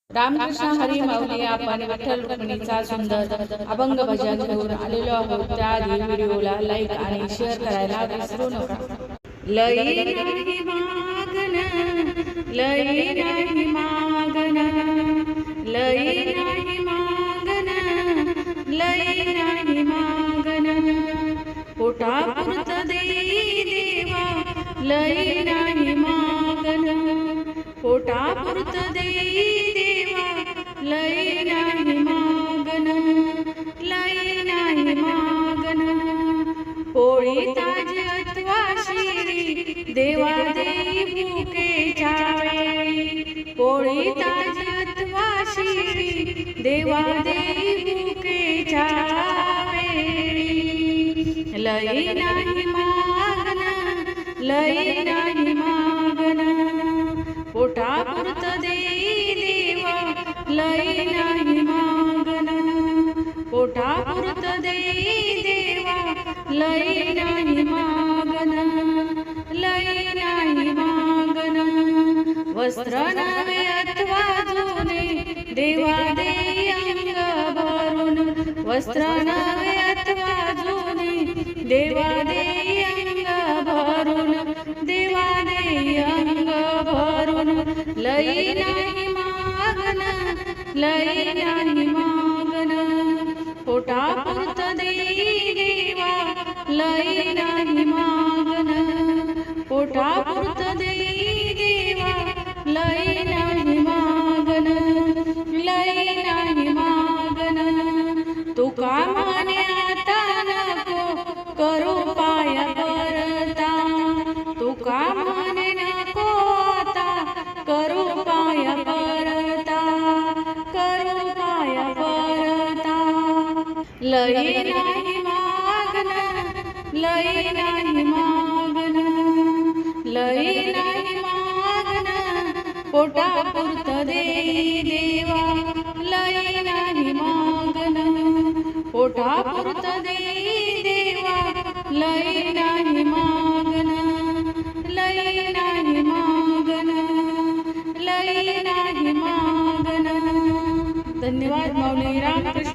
रामकृष्ण हरी माऊली. आपण विठ्ठल रुक्मिणीचा सुंदर अभंग भजन घेऊन आलेलो आहोत. त्याआधी व्हिडिओला लाईक आणि शेअर करायला विसरू नका. लई नाही मागन, लई नाही मागन, लई नाही मागन, लई नाही मागन, पोटापुरत देई देवा, लई नाही मागन, पोटापुरत देई देवा, लई नाही मागन, लई नाही मागन, पोळी ताजी अथवा शिरी देवा देई भुकेच्या वेळी, पोळी ताजी अथवा शिरी देवा देई भुकेच्या वेळी, लई नाही मागन, लई नाही मागन, पोटापुरत देई देवा, लई नाही मागन, पोटापुरत देई देवा, लई नाही मागन, लई नाही मागन, वस्त्र नवे अथवा जुने देवा देई अंग भरून, वस्त्र नवे अथवा जुने देवा देई अंग भरून, देवा देई अंग भरून, लई नाही मागन, लई नाही मागन, पोटापुरत देई देवा, लई नाही मागन, पोटापुरत देई देवा, लई नाही मागन, लई नाही मागन, तुका माने आता नको करू पाया परता, तुका माने नको आता करू पाया परता, करू पाया परता, लई नाही मागन, लई नाही मागन, लई नाही मागन, पोटापुरत देई देवा, लई नाही मागन, पोटापुरत देई देवा, लई नाही मागन, लई नाही मागन, लई नाही मागन. धन्यवाद माऊली. रामकृष्ण.